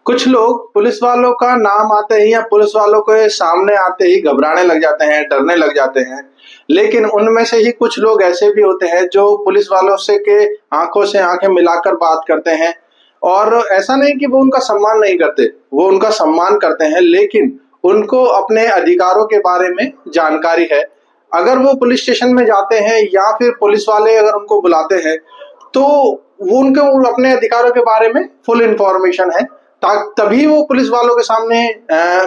कुछ लोग पुलिस वालों का नाम आते ही या पुलिस वालों के सामने आते ही घबराने लग जाते हैं, डरने लग जाते हैं। लेकिन उनमें से ही कुछ लोग ऐसे भी होते हैं जो पुलिस वालों से आंखों से आंखें मिलाकर बात करते हैं। और ऐसा नहीं कि वो उनका सम्मान नहीं करते, वो उनका सम्मान करते हैं, लेकिन उनको अपने अधिकारों के बारे में जानकारी है। अगर वो पुलिस स्टेशन में जाते हैं या फिर पुलिस वाले अगर उनको बुलाते हैं, तो वो उनको अपने अधिकारों के बारे में फुल इंफॉर्मेशन है। तभी वो पुलिस वालों के सामने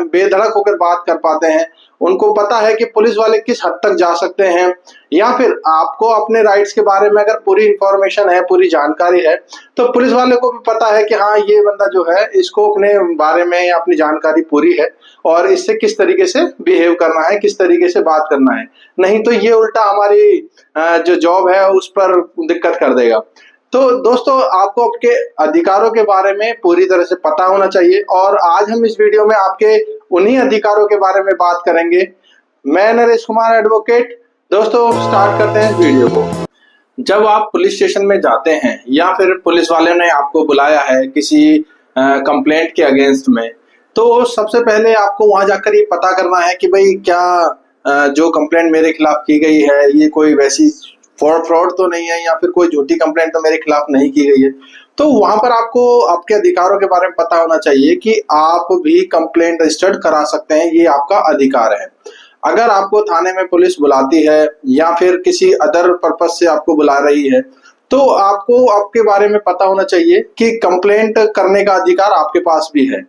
बेधड़क होकर बात कर पाते हैं। उनको पता है कि पुलिस वाले किस हद तक जा सकते हैं, या फिर आपको अपने राइट्स के बारे में अगर पूरी इंफॉर्मेशन है, पूरी जानकारी है, तो पुलिस वाले को भी पता है कि हाँ, ये बंदा जो है इसको अपने बारे में या अपनी जानकारी पूरी है और इससे किस तरीके से बिहेव करना है, किस तरीके से बात करना है। नहीं तो ये उल्टा हमारी जो जॉब है उस पर दिक्कत कर देगा। तो दोस्तों, आपको आपके अधिकारों के बारे में पूरी तरह से पता होना चाहिए और आज हम इस वीडियो में आपके उन्हीं अधिकारों के बारे में बात करेंगे। मैं नरेश कुमार एडवोकेट। दोस्तों, स्टार्ट करते हैं इस वीडियो को। जब आप पुलिस स्टेशन में जाते हैं या फिर पुलिस वाले ने आपको बुलाया है किसी कंप्लेंट के अगेंस्ट में, तो सबसे पहले आपको वहां जाकर ये पता करना है कि भाई क्या जो कंप्लेंट मेरे खिलाफ की गई है ये कोई वैसी फ्रॉड तो नहीं है या फिर कोई झूठी कंप्लेंट तो मेरे खिलाफ नहीं की गई है। तो वहां पर आपको आपके अधिकारों के बारे में पता होना चाहिए कि आप भी कंप्लेंट रजिस्टर्ड करा सकते हैं, ये आपका अधिकार है। अगर आपको थाने में पुलिस बुलाती है या फिर किसी अदर पर्पज से आपको बुला रही है, तो आपको आपके बारे में पता होना चाहिए कि कंप्लेंट करने का अधिकार आपके पास भी है।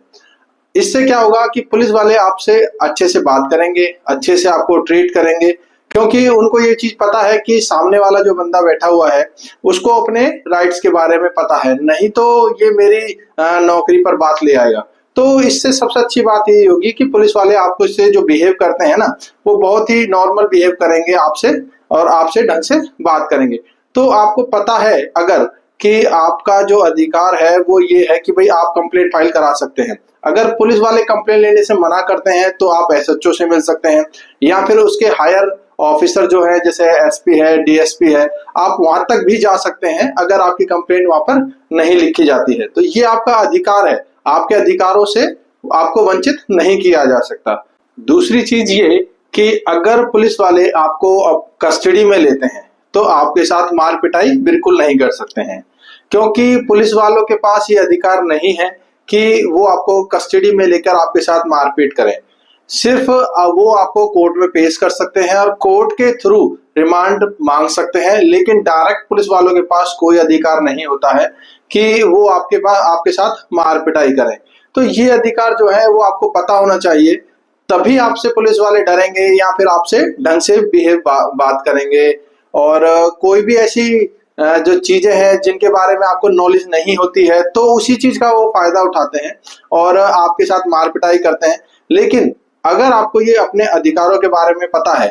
इससे क्या होगा कि पुलिस वाले आपसे अच्छे से बात करेंगे, अच्छे से आपको ट्रीट करेंगे, क्योंकि उनको ये चीज पता है कि सामने वाला जो बंदा बैठा हुआ है उसको अपने राइट्स के बारे में पता है, नहीं तो ये मेरी नौकरी पर बात ले आएगा। तो इससे सबसे अच्छी बात ये होगी कि पुलिस वाले आपको इससे जो बिहेव करते हैं ना, वो बहुत ही नॉर्मल बिहेव करेंगे आपसे और आपसे ढंग से बात करेंगे। तो आपको पता है अगर कि आपका जो अधिकार है वो ये है कि भाई आप कंप्लेंट फाइल करा सकते हैं। अगर पुलिस वाले कंप्लेंट लेने से मना करते हैं तो आप एसएचओ से मिल सकते हैं या फिर उसके हायर ऑफिसर जो है, जैसे एसपी है, डीएसपी है, आप वहां तक भी जा सकते हैं अगर आपकी कंप्लेंट वहां पर नहीं लिखी जाती है। तो ये आपका अधिकार है, आपके अधिकारों से आपको वंचित नहीं किया जा सकता। दूसरी चीज ये कि अगर पुलिस वाले आपको अब कस्टडी में लेते हैं तो आपके साथ मार पिटाई बिल्कुल नहीं कर सकते हैं, क्योंकि पुलिस वालों के पास ये अधिकार नहीं है कि वो आपको कस्टडी में लेकर आपके साथ मारपीट करें। सिर्फ वो आपको कोर्ट में पेश कर सकते हैं और कोर्ट के थ्रू रिमांड मांग सकते हैं, लेकिन डायरेक्ट पुलिस वालों के पास कोई अधिकार नहीं होता है कि वो आपके साथ मार पिटाई करें। तो ये अधिकार जो है वो आपको पता होना चाहिए, तभी आपसे पुलिस वाले डरेंगे या फिर आपसे ढंग से बिहेव बात करेंगे। और कोई भी ऐसी जो चीजें हैं जिनके बारे में आपको नॉलेज नहीं होती है, तो उसी चीज का वो फायदा उठाते हैं और आपके साथ मार पिटाई करते हैं। लेकिन अगर आपको ये अपने अधिकारों के बारे में पता है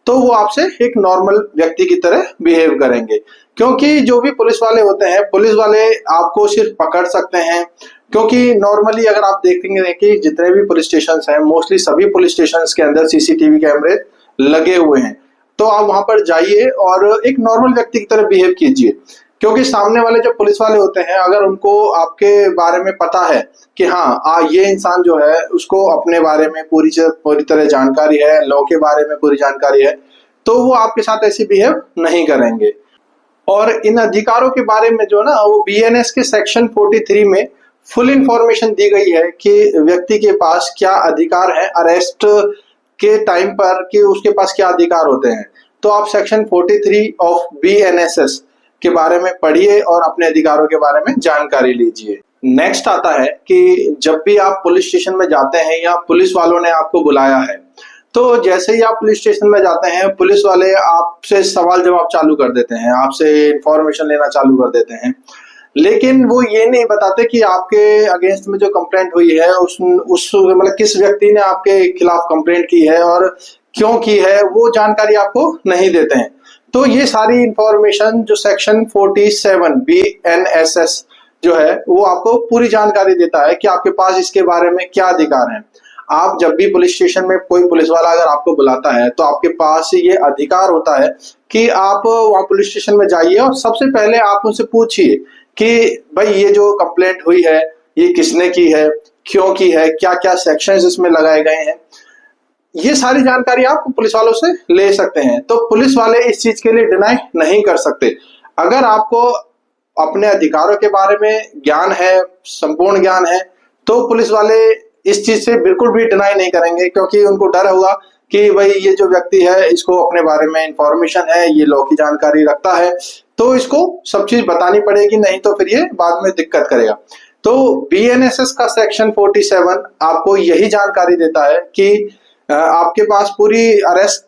तो वो आपसे एक नॉर्मल व्यक्ति की तरह बिहेव करेंगे, क्योंकि जो भी पुलिस वाले होते हैं, पुलिस वाले आपको सिर्फ पकड़ सकते हैं। क्योंकि नॉर्मली अगर आप देखेंगे कि जितने भी पुलिस स्टेशन हैं, मोस्टली सभी पुलिस स्टेशन के अंदर सीसीटीवी कैमरे लगे हुए हैं। तो आप वहां पर जाइए और एक नॉर्मल व्यक्ति की तरह बिहेव कीजिए, क्योंकि सामने वाले जो पुलिस वाले होते हैं, अगर उनको आपके बारे में पता है कि हाँ ये इंसान जो है उसको अपने बारे में पूरी तरह जानकारी है, लॉ के बारे में पूरी जानकारी है, तो वो आपके साथ ऐसी बिहेव नहीं करेंगे। और इन अधिकारों के बारे में जो ना, वो बीएनएस के सेक्शन 43 में फुल इंफॉर्मेशन दी गई है कि व्यक्ति के पास क्या अधिकार है अरेस्ट के टाइम पर, कि उसके पास क्या अधिकार होते हैं। तो आप सेक्शन 43 ऑफ बीएनएसएस के बारे में पढ़िए और अपने अधिकारों के बारे में जानकारी लीजिए। नेक्स्ट आता है कि जब भी आप पुलिस स्टेशन में जाते हैं या पुलिस वालों ने आपको बुलाया है, तो जैसे ही आप पुलिस स्टेशन में जाते हैं, पुलिस वाले आपसे सवाल जवाब चालू कर देते हैं, आपसे इंफॉर्मेशन लेना चालू कर देते हैं। लेकिन वो ये नहीं बताते कि आपके अगेंस्ट में जो कंप्लेंट हुई है उस मतलब किस व्यक्ति ने आपके खिलाफ कंप्लेंट की है और क्यों की है, वो जानकारी आपको नहीं देते हैं। तो ये सारी इंफॉर्मेशन जो सेक्शन 47 बीएनएसएस जो है वो आपको पूरी जानकारी देता है कि आपके पास इसके बारे में क्या अधिकार है। आप जब भी पुलिस स्टेशन में कोई पुलिस वाला अगर आपको बुलाता है तो आपके पास ये अधिकार होता है कि आप वहां पुलिस स्टेशन में जाइए और सबसे पहले आप उनसे पूछिए कि भाई ये जो कंप्लेंट हुई है ये किसने की है, क्यों की है, क्या क्या सेक्शंस इसमें लगाए गए हैं, ये सारी जानकारी आप पुलिस वालों से ले सकते हैं। तो पुलिस वाले इस चीज के लिए डिनाई नहीं कर सकते। अगर आपको अपने अधिकारों के बारे में ज्ञान है, संपूर्ण ज्ञान है, तो पुलिस वाले इस चीज से बिल्कुल भी डिनाई नहीं करेंगे, क्योंकि उनको डर होगा कि भाई ये जो व्यक्ति है इसको अपने बारे में इंफॉर्मेशन है, ये लॉ की जानकारी रखता है, तो इसको सब चीज बतानी पड़ेगी, नहीं तो फिर ये बाद में दिक्कत करेगा। तो बीएनएसएस का सेक्शन 47 आपको यही जानकारी देता है कि आपके पास पूरी अरेस्ट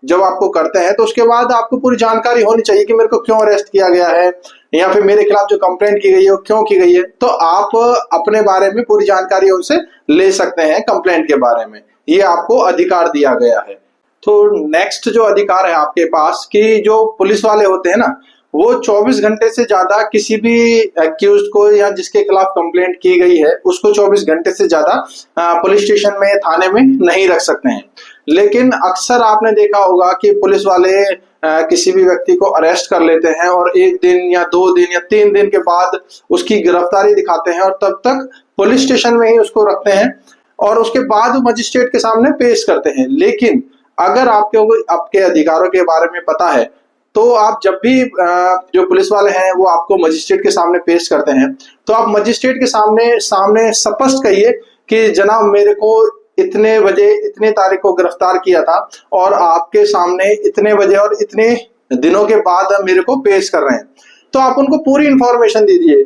जब आपको करते हैं तो उसके बाद आपको पूरी जानकारी होनी चाहिए कि मेरे को क्यों अरेस्ट किया गया है, या फिर मेरे खिलाफ जो कंप्लेंट की गई है वो क्यों की गई है। तो आप अपने बारे में पूरी जानकारी उनसे ले सकते हैं कंप्लेंट के बारे में, ये आपको अधिकार दिया गया है। तो नेक्स्ट जो अधिकार है आपके पास कि जो पुलिस वाले होते हैं ना, वो 24 घंटे से ज्यादा किसी भी एक्यूज्ड को या जिसके खिलाफ कंप्लेंट की गई है उसको 24 घंटे से ज्यादा पुलिस स्टेशन में, थाने में नहीं रख सकते हैं। लेकिन अक्सर आपने देखा होगा कि पुलिस वाले किसी भी व्यक्ति को अरेस्ट कर लेते हैं और 1 दिन या 2 दिन या 3 दिन के बाद उसकी गिरफ्तारी दिखाते हैं और तब तक पुलिस स्टेशन में ही उसको रखते हैं और उसके बाद मजिस्ट्रेट के सामने पेश करते हैं। लेकिन अगर आपके अधिकारों के बारे में पता है तो आप जब भी जो पुलिस वाले हैं वो आपको मजिस्ट्रेट के सामने पेश करते हैं तो आप मजिस्ट्रेट के सामने स्पष्ट कहिए कि जनाब मेरे को इतने बजे इतने तारीख को गिरफ्तार किया था और आपके सामने इतने बजे और इतने दिनों के बाद मेरे को पेश कर रहे हैं। तो आप उनको पूरी इंफॉर्मेशन दीजिए।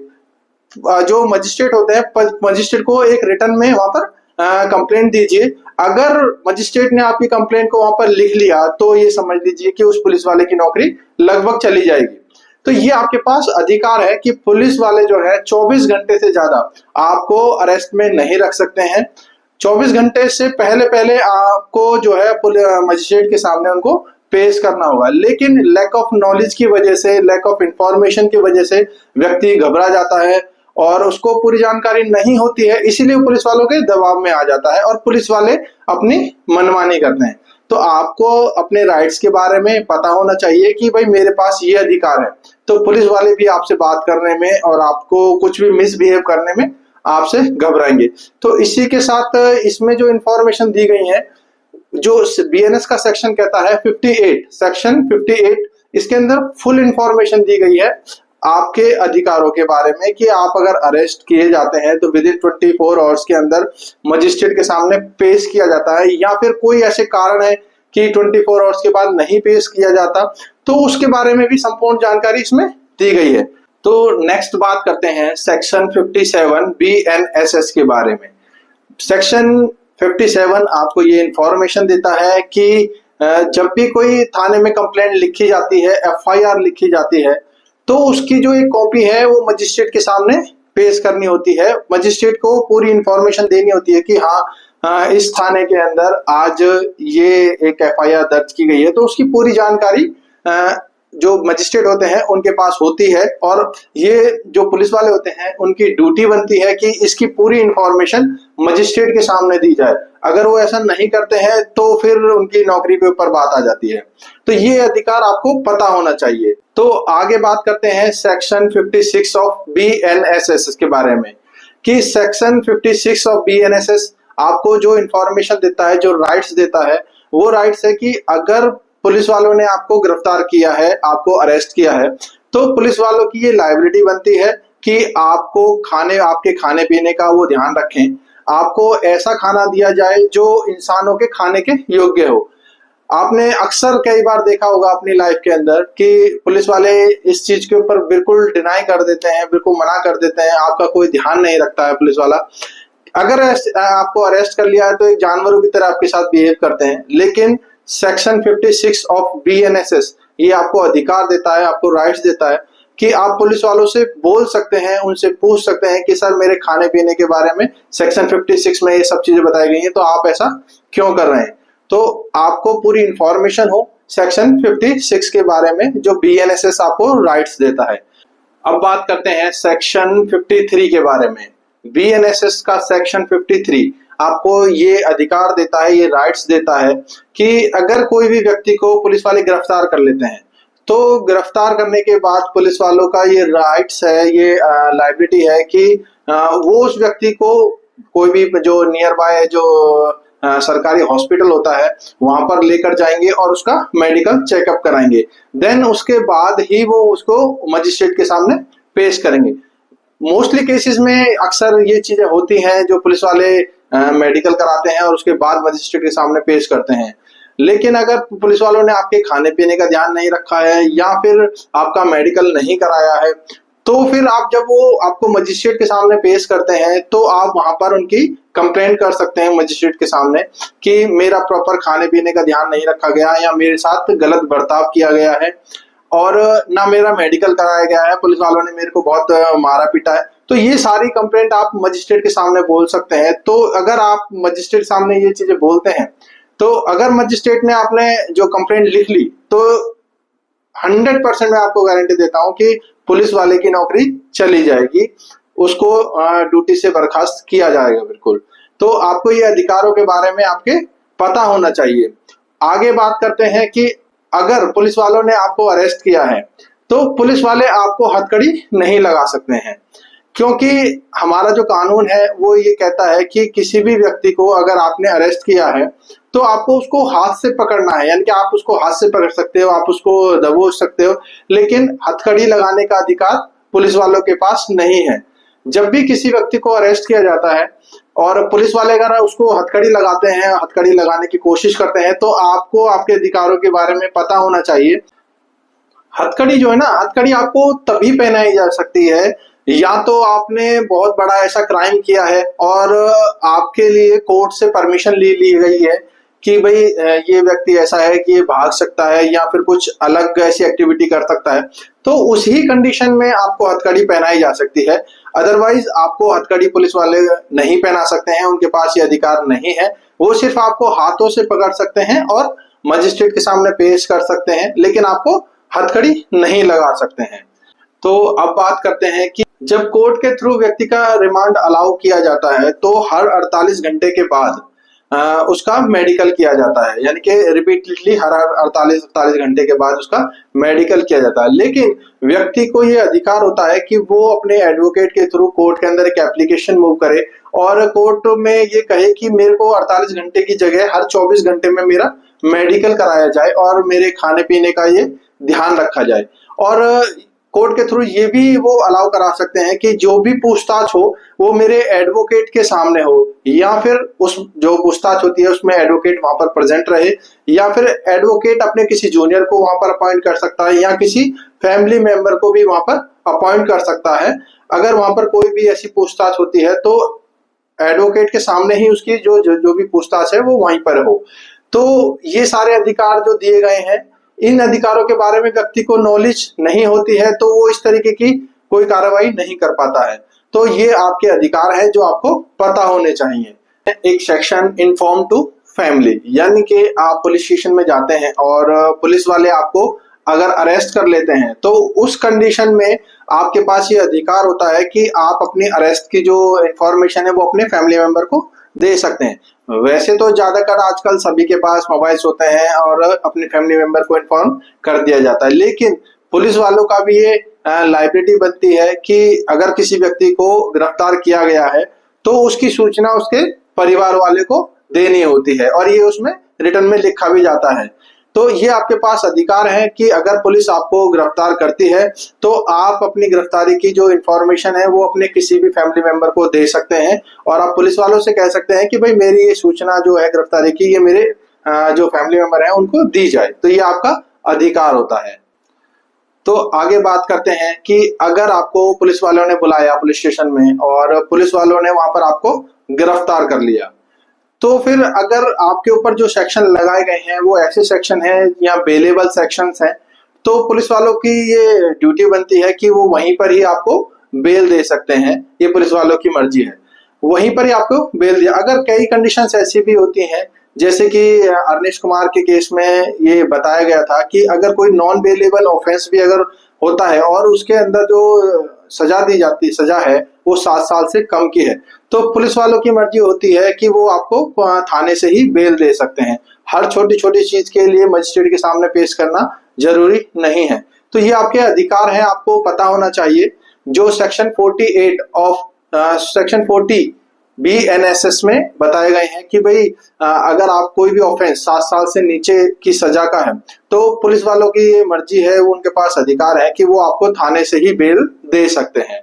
जो मजिस्ट्रेट होते हैं, मजिस्ट्रेट को एक रिटर्न में वहां पर कंप्लेंट दीजिए। अगर मजिस्ट्रेट ने आपकी कंप्लेंट को वहां पर लिख लिया तो ये समझ लीजिए कि उस पुलिस वाले की नौकरी लगभग चली जाएगी। तो ये आपके पास अधिकार है कि पुलिस वाले जो है 24 घंटे से ज्यादा आपको अरेस्ट में नहीं रख सकते हैं। 24 घंटे से पहले आपको जो है मजिस्ट्रेट के सामने उनको पेश करना होगा। लेकिन लैक ऑफ नॉलेज की वजह से, लैक ऑफ इंफॉर्मेशन की वजह से व्यक्ति घबरा जाता है और उसको पूरी जानकारी नहीं होती है, इसीलिए पुलिस वालों के दबाव में आ जाता है और पुलिस वाले अपनी मनमानी करते हैं। तो आपको अपने राइट्स के बारे में पता होना चाहिए कि भाई मेरे पास ये अधिकार है। तो पुलिस वाले भी आपसे बात करने में और आपको कुछ भी मिसबिहेव करने में आपसे घबराएंगे। तो इसी के साथ इसमें जो इंफॉर्मेशन दी गई है, जो बीएनएस का सेक्शन कहता है 58, सेक्शन 58, इसके अंदर फुल इंफॉर्मेशन दी गई है आपके अधिकारों के बारे में कि आप अगर अरेस्ट किए जाते हैं तो विद इन 24 आवर्स के अंदर मजिस्ट्रेट के सामने पेश किया जाता है, या फिर कोई ऐसे कारण है कि 24 आवर्स के बाद नहीं पेश किया जाता, तो उसके बारे में भी संपूर्ण जानकारी इसमें दी गई है। तो नेक्स्ट बात करते हैं सेक्शन 57 बीएनएसएस के बारे में। सेक्शन 57 आपको ये इंफॉर्मेशन देता है कि जब भी कोई थाने में कंप्लेंट लिखी जाती है, एफआईआर लिखी जाती है, तो उसकी जो एक कॉपी है वो मजिस्ट्रेट के सामने पेश करनी होती है। मजिस्ट्रेट को पूरी इंफॉर्मेशन देनी होती है कि हाँ इस थाने के अंदर आज ये एक एफआईआर दर्ज की गई है। तो उसकी पूरी जानकारी जो मजिस्ट्रेट होते हैं उनके पास होती है और ये जो पुलिस वाले होते हैं उनकी ड्यूटी बनती है कि इसकी पूरी इंफॉर्मेशन मजिस्ट्रेट के सामने दी जाए। अगर वो ऐसा नहीं करते हैं तो फिर उनकी नौकरी के ऊपर बात आ जाती है। तो ये अधिकार आपको पता होना चाहिए। तो आगे बात करते हैं सेक्शन 56 ऑफ बीएनएसएस के बारे में कि सेक्शन 56 ऑफ बीएनएसएस आपको जो इंफॉर्मेशन देता है, जो राइट्स देता है, वो राइट्स है कि अगर पुलिस वालों ने आपको गिरफ्तार किया है, आपको अरेस्ट किया है, तो पुलिस वालों की ये लायबिलिटी बनती है कि आपके खाने पीने का वो ध्यान रखें। आपको ऐसा खाना दिया जाए जो इंसानों के खाने के योग्य हो। आपने अक्सर कई बार देखा होगा अपनी लाइफ के अंदर कि पुलिस वाले इस चीज के ऊपर बिल्कुल डिनाई कर देते हैं, बिल्कुल मना कर देते हैं, आपका कोई ध्यान नहीं रखता है पुलिस वाला। अगर आपको अरेस्ट कर लिया है तो एक जानवरों की तरह आपके साथ बिहेव करते हैं। लेकिन सेक्शन 56 ऑफ बीएनएसएस ये आपको अधिकार देता है, आपको राइट्स देता है कि आप पुलिस वालों से बोल सकते हैं, उनसे पूछ सकते हैं कि सर मेरे खाने पीने के बारे में सेक्शन 56 में ये सब चीजें बताई गई हैं, तो आप ऐसा क्यों कर रहे हैं। तो आपको पूरी इंफॉर्मेशन हो सेक्शन 56 के बारे में, जो बीएनएसएस आपको राइट्स देता है। अब बात करते हैं सेक्शन 53 के बारे में। बीएनएसएस का सेक्शन 53 आपको ये अधिकार देता है, ये राइट्स देता है कि अगर कोई भी व्यक्ति को पुलिस वाले गिरफ्तार कर लेते हैं तो गिरफ्तार करने के बाद पुलिस वालों का ये राइट्स है, ये लाइबिलिटी है कि वो उस व्यक्ति को कोई भी जो नियर बाय जो सरकारी हॉस्पिटल होता है वहां पर लेकर जाएंगे और उसका मेडिकल चेकअप कराएंगे। देन उसके बाद ही वो उसको मजिस्ट्रेट के सामने पेश करेंगे। मोस्टली केसेस में अक्सर ये चीजें होती हैं, जो पुलिस वाले मेडिकल कराते हैं और उसके बाद मजिस्ट्रेट के सामने पेश करते हैं। लेकिन अगर पुलिस वालों ने आपके खाने पीने का ध्यान नहीं रखा है या फिर आपका मेडिकल नहीं कराया है, तो फिर आप जब वो आपको मजिस्ट्रेट के सामने पेश करते हैं तो आप वहां पर उनकी कंप्लेंट कर सकते हैं मजिस्ट्रेट के सामने कि मेरा प्रॉपर खाने पीने का ध्यान नहीं रखा गया या मेरे साथ गलत बर्ताव किया गया है और ना मेरा मेडिकल कराया गया है, पुलिस वालों ने मेरे को बहुत मारा पीटा है। तो ये सारी कंप्लेंट आप मजिस्ट्रेट के सामने बोल सकते हैं। तो अगर आप मजिस्ट्रेट के सामने ये चीजें बोलते हैं, तो अगर मजिस्ट्रेट ने आपने जो कंप्लेंट लिख ली, तो 100% मैं आपको गारंटी देता हूं कि पुलिस वाले की नौकरी चली जाएगी, उसको ड्यूटी से बर्खास्त किया जाएगा बिल्कुल। तो आपको ये अधिकारों के बारे में आपके पता होना चाहिए। आगे बात करते हैं कि अगर पुलिस वालों ने आपको अरेस्ट किया है तो पुलिस वाले आपको हथकड़ी नहीं लगा सकते हैं, क्योंकि हमारा जो कानून है वो ये कहता है कि किसी भी व्यक्ति को अगर आपने अरेस्ट किया है तो आपको उसको हाथ से पकड़ना है, यानी कि आप उसको हाथ से पकड़ सकते हो, आप उसको दबोच सकते हो, लेकिन हथकड़ी लगाने का अधिकार पुलिस वालों के पास नहीं है। जब भी किसी व्यक्ति को अरेस्ट किया जाता है और पुलिस वाले अगर उसको हथकड़ी लगाते हैं, हथकड़ी लगाने की कोशिश करते हैं, तो आपको आपके अधिकारों के बारे में पता होना चाहिए। हथकड़ी जो है ना, हथकड़ी आपको तभी पहनाई जा सकती है या तो आपने बहुत बड़ा ऐसा क्राइम किया है और आपके लिए कोर्ट से परमिशन ली गई है कि भाई ये व्यक्ति ऐसा है कि ये भाग सकता है या फिर कुछ अलग ऐसी एक्टिविटी कर सकता है, तो उसी कंडीशन में आपको हथकड़ी पहनाई जा सकती है। अदरवाइज आपको हथकड़ी पुलिस वाले नहीं पहना सकते हैं, उनके पास ये अधिकार नहीं है। वो सिर्फ आपको हाथों से पकड़ सकते हैं और मजिस्ट्रेट के सामने पेश कर सकते हैं, लेकिन आपको हथकड़ी नहीं लगा सकते हैं। तो अब बात करते हैं कि जब कोर्ट के थ्रू व्यक्ति का रिमांड अलाउ किया जाता है तो हर 48 घंटे के बाद उसका मेडिकल किया जाता है, यानी कि रिपीटेडली हर 48 घंटे के बाद उसका मेडिकल किया जाता है। लेकिन व्यक्ति को ये अधिकार होता है कि वो अपने एडवोकेट के थ्रू कोर्ट के अंदर एक एप्लीकेशन मूव करे और कोर्ट में ये कहे कि मेरे को 48 घंटे की जगह हर 24 घंटे में मेरा मेडिकल कराया जाए और मेरे खाने पीने का ये ध्यान रखा जाए। और कोर्ट के थ्रू ये भी वो अलाउ करा सकते हैं कि जो भी पूछताछ हो वो मेरे एडवोकेट के सामने हो, या फिर उस जो पूछताछ होती है उसमें एडवोकेट वहां पर प्रेजेंट रहे, या फिर एडवोकेट अपने किसी जूनियर को वहां पर अपॉइंट कर सकता है या किसी फैमिली मेंबर को भी वहां पर अपॉइंट कर सकता है। अगर वहां पर कोई भी ऐसी पूछताछ होती है तो एडवोकेट के सामने ही उसकी जो भी पूछताछ है वो वहीं पर हो। तो ये सारे अधिकार जो दिए गए हैं, इन अधिकारों के बारे में व्यक्ति को नॉलेज नहीं होती है तो वो इस तरीके की कोई कार्रवाई नहीं कर पाता है। तो ये आपके अधिकार है जो आपको पता होने चाहिए। एक सेक्शन इन्फॉर्म टू फैमिली, यानी कि आप पुलिस स्टेशन में जाते हैं और पुलिस वाले आपको अगर अरेस्ट कर लेते हैं तो उस कंडीशन में आपके पास ये अधिकार होता है कि आप अपनी अरेस्ट की जो इंफॉर्मेशन है वो अपने फैमिली मेंबर को दे सकते हैं। वैसे तो ज्यादातर आजकल सभी के पास मोबाइल्स होते हैं और अपने फैमिली मेंबर को इन्फॉर्म कर दिया जाता है, लेकिन पुलिस वालों का भी ये लाइबिलिटी बनती है कि अगर किसी व्यक्ति को गिरफ्तार किया गया है तो उसकी सूचना उसके परिवार वाले को देनी होती है और ये उसमें रिटर्न में लिखा भी जाता है। तो ये आपके पास अधिकार है कि अगर पुलिस आपको गिरफ्तार करती है तो आप अपनी गिरफ्तारी की जो इंफॉर्मेशन है वो अपने किसी भी फैमिली मेंबर को दे सकते हैं और आप पुलिस वालों से कह सकते हैं कि भाई मेरी ये सूचना जो है गिरफ्तारी की, ये मेरे जो फैमिली मेंबर है उनको दी जाए। तो ये आपका अधिकार होता है। तो आगे बात करते हैं कि अगर आपको पुलिस वालों ने बुलाया पुलिस स्टेशन में और पुलिस वालों ने वहां पर आपको गिरफ्तार कर लिया, तो फिर अगर आपके ऊपर जो सेक्शन लगाए गए हैं वो ऐसे सेक्शन है या बेलेबल सेक्शंस हैं, तो पुलिस वालों की ये ड्यूटी बनती है कि वो वहीं पर ही आपको बेल दे सकते हैं। ये पुलिस वालों की मर्जी है, वहीं पर ही आपको बेल दिया। अगर कई कंडीशंस ऐसी भी होती हैं, जैसे कि अरनिश कुमार के केस में ये बताया गया था कि अगर कोई नॉन बेलेबल ऑफेंस भी अगर होता है और उसके अंदर जो सजा है वो 7 साल से कम की है, तो पुलिस वालों की मर्जी होती है कि वो आपको थाने से ही बेल दे सकते हैं। हर छोटी छोटी चीज के लिए मजिस्ट्रेट के सामने पेश करना जरूरी नहीं है। तो ये आपके अधिकार हैं, आपको पता होना चाहिए, जो सेक्शन 48 ऑफ सेक्शन 40 BNSS में बताए गए हैं कि भाई अगर आप कोई भी ऑफेंस 7 साल से नीचे की सजा का है तो पुलिस वालों की ये मर्जी है, वो उनके पास अधिकार है कि वो आपको थाने से ही बेल दे सकते हैं।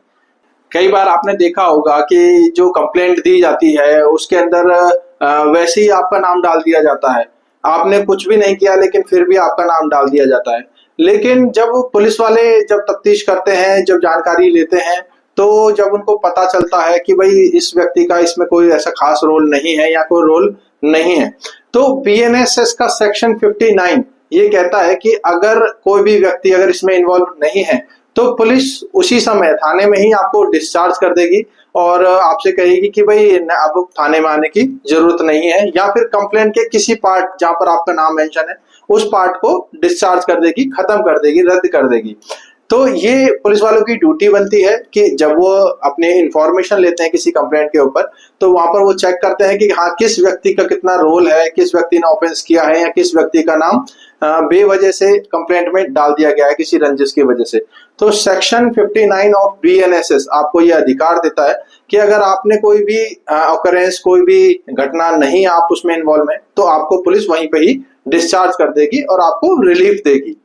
कई बार आपने देखा होगा कि जो कंप्लेंट दी जाती है उसके अंदर वैसे ही आपका नाम डाल दिया जाता है, आपने कुछ भी नहीं किया लेकिन फिर भी आपका नाम डाल दिया जाता है। लेकिन जब पुलिस वाले जब तफ्तीश करते हैं, जब जानकारी लेते हैं, तो जब उनको पता चलता है कि भाई इस व्यक्ति का इसमें कोई ऐसा खास रोल नहीं है या कोई रोल नहीं है, तो BNSS का सेक्शन 59 ये कहता है कि अगर कोई भी व्यक्ति अगर इसमें इन्वॉल्व नहीं है तो पुलिस उसी समय थाने में ही आपको डिस्चार्ज कर देगी और आपसे कहेगी कि भाई अब थाने में आने की जरूरत नहीं है, या फिर कंप्लेंट के किसी पार्ट जहां पर आपका नाम मेंशन है उस पार्ट को डिस्चार्ज कर देगी, खत्म कर देगी, रद्द कर देगी। तो ये पुलिस वालों की ड्यूटी बनती है कि जब वो अपने इंफॉर्मेशन लेते हैं किसी कंप्लेंट के ऊपर, तो वहां पर वो चेक करते हैं कि हाँ किस व्यक्ति का कितना रोल है, किस व्यक्ति ने ऑफेंस किया है या किस व्यक्ति का नाम बेवजह से कंप्लेंट में डाल दिया गया है किसी रंजिश की वजह से। तो सेक्शन 59 ऑफ BNSS आपको ये अधिकार देता है कि अगर आपने कोई भी ऑकरेंस, कोई भी घटना नहीं आप उसमें इन्वॉल्व है, तो आपको पुलिस वहीं पे ही डिस्चार्ज कर देगी और आपको रिलीफ देगी।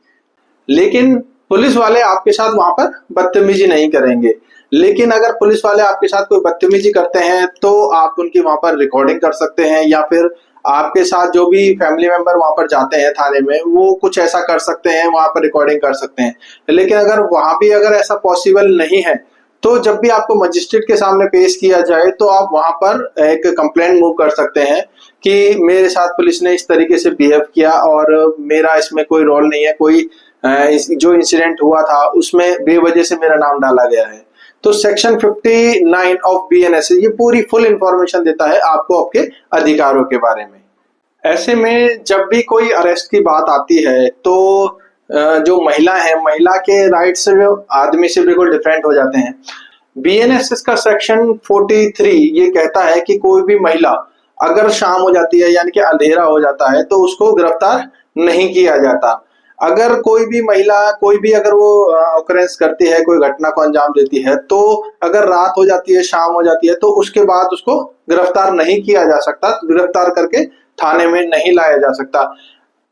लेकिन पुलिस वाले आपके साथ वहां पर बदतमीजी नहीं करेंगे। लेकिन अगर पुलिस वाले आपके साथ कोई बदतमीजी करते हैं तो आप उनकी वहां पर रिकॉर्डिंग कर सकते हैं, या फिर आपके साथ जो भी फैमिली मेंबर वहां पर जाते हैं थाने में वो कुछ ऐसा कर सकते हैं, वहां पर रिकॉर्डिंग कर सकते हैं। लेकिन अगर वहां भी अगर ऐसा पॉसिबल नहीं है तो जब भी आपको मजिस्ट्रेट के सामने पेश किया जाए तो आप वहां पर एक कंप्लेंट मूव कर सकते हैं कि मेरे साथ पुलिस ने इस तरीके से बिहेव किया और मेरा इसमें कोई रोल नहीं है, कोई जो इंसिडेंट हुआ था उसमें बेवजह से मेरा नाम डाला गया है। तो सेक्शन 59 ऑफ BNSS ये पूरी फुल इंफॉर्मेशन देता है आपको आपके अधिकारों के बारे में। ऐसे में जब भी कोई अरेस्ट की बात आती है तो जो महिला है, महिला के राइट्स आदमी से बिल्कुल डिफरेंट हो जाते हैं। BNSS का सेक्शन 43 ये कहता है कि कोई भी महिला अगर शाम हो जाती है यानी कि अंधेरा हो जाता है तो उसको गिरफ्तार नहीं किया जाता। अगर कोई भी महिला कोई भी अगर वो ऑकरेंस करती है, कोई घटना को अंजाम देती है, तो अगर रात हो जाती है, शाम हो जाती है, तो उसके बाद उसको गिरफ्तार नहीं किया जा सकता, गिरफ्तार करके थाने में नहीं लाया जा सकता।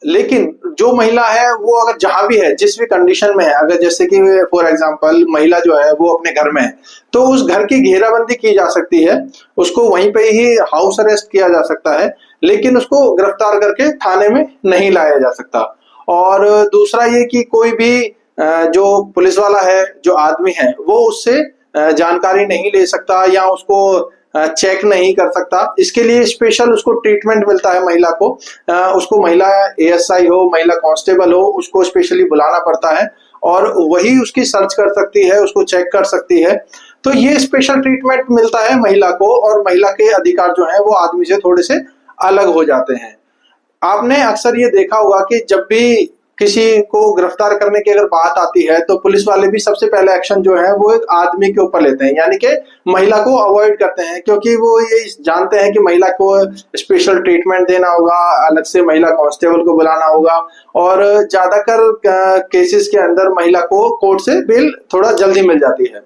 लेकिन जो महिला है वो अगर जहां भी है, जिस भी कंडीशन में है, अगर जैसे कि फॉर एग्जांपल महिला जो है वो अपने घर में है तो उस घर की घेराबंदी की जा सकती है, उसको वहीं पे ही हाउस अरेस्ट किया जा सकता है, लेकिन उसको गिरफ्तार करके थाने में नहीं लाया जा सकता। और दूसरा ये कि कोई भी जो पुलिस वाला है, जो आदमी है, वो उससे जानकारी नहीं ले सकता या उसको चेक नहीं कर सकता। इसके लिए स्पेशल उसको ट्रीटमेंट मिलता है महिला को, उसको महिला ASI हो, महिला कांस्टेबल हो, उसको स्पेशली बुलाना पड़ता है और वही उसकी सर्च कर सकती है, उसको चेक कर सकती है। तो ये स्पेशल ट्रीटमेंट मिलता है महिला को और महिला के अधिकार जो है वो आदमी से थोड़े से अलग हो जाते हैं। आपने अक्सर ये देखा होगा कि जब भी किसी को गिरफ्तार करने की अगर बात आती है तो पुलिस वाले भी सबसे पहले एक्शन जो है वो एक आदमी के ऊपर लेते हैं, यानी कि महिला को अवॉइड करते हैं, क्योंकि वो ये जानते हैं कि महिला को स्पेशल ट्रीटमेंट देना होगा, अलग से महिला कांस्टेबल को बुलाना होगा और ज्यादातर केसेस के अंदर महिला को कोर्ट से बेल थोड़ा जल्दी मिल जाती है।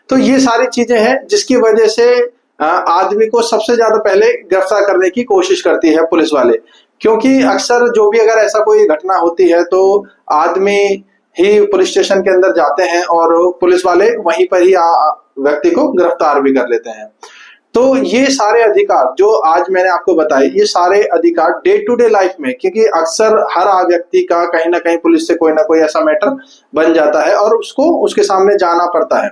तो ये सारी चीजें हैं जिसकी वजह से आदमी को सबसे ज्यादा पहले गिरफ्तार करने की कोशिश करती है पुलिस वाले, क्योंकि अक्सर जो भी अगर ऐसा कोई घटना होती है तो आदमी ही पुलिस स्टेशन के अंदर जाते हैं और पुलिस वाले वहीं पर ही व्यक्ति को गिरफ्तार भी कर लेते हैं। तो ये सारे अधिकार जो आज मैंने आपको बताए, ये सारे अधिकार डे टू डे लाइफ में, क्योंकि अक्सर हर व्यक्ति का कहीं ना कहीं पुलिस से कोई ना कोई ऐसा मैटर बन जाता है और उसको उसके सामने जाना पड़ता है।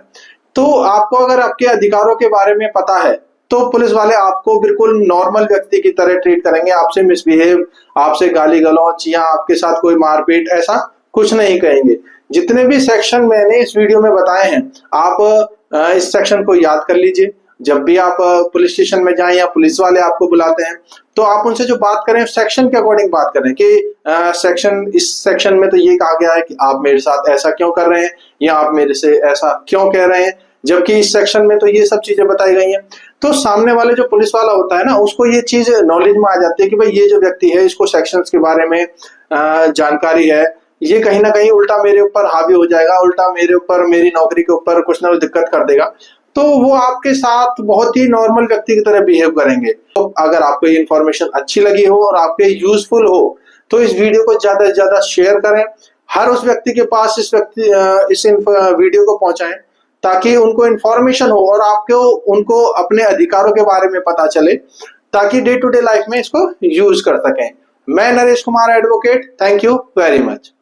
तो आपको अगर आपके अधिकारों के बारे में पता है तो पुलिस वाले आपको बिल्कुल नॉर्मल व्यक्ति की तरह ट्रीट करेंगे, आपसे मिसबिहेव, आपसे गाली गलौच या आपके साथ कोई मारपीट ऐसा कुछ नहीं कहेंगे। जितने भी सेक्शन मैंने इस वीडियो में बताए हैं आप इस सेक्शन को याद कर लीजिए। जब भी आप पुलिस स्टेशन में जाएं या पुलिस वाले आपको बुलाते हैं तो आप उनसे जो बात करें सेक्शन के अकॉर्डिंग बात करें कि इस सेक्शन में तो ये कहा गया है कि आप मेरे साथ ऐसा क्यों कर रहे हैं या आप मेरे से ऐसा क्यों कह रहे हैं, जबकि इस सेक्शन में तो ये सब चीजें बताई गई हैं। तो सामने वाले जो पुलिस वाला होता है ना, उसको ये चीज नॉलेज में आ जाती है कि भाई ये जो व्यक्ति है इसको सेक्शंस के बारे में जानकारी है, ये कहीं ना कहीं उल्टा मेरे ऊपर हावी हो जाएगा, उल्टा मेरे ऊपर, मेरी नौकरी के ऊपर कुछ ना कुछ दिक्कत कर देगा, तो वो आपके साथ बहुत ही नॉर्मल व्यक्ति की तरह बिहेव करेंगे। तो अगर आपको ये इन्फॉर्मेशन अच्छी लगी हो और आपके यूजफुल हो तो इस वीडियो को ज्यादा से ज्यादा शेयर करें, हर उस व्यक्ति के पास इस वीडियो को पहुंचाएं ताकि उनको इन्फॉर्मेशन हो और आपको उनको अपने अधिकारों के बारे में पता चले, ताकि डे टू डे लाइफ में इसको यूज कर सकें। मैं Naresh Kumar advocate, thank you very much.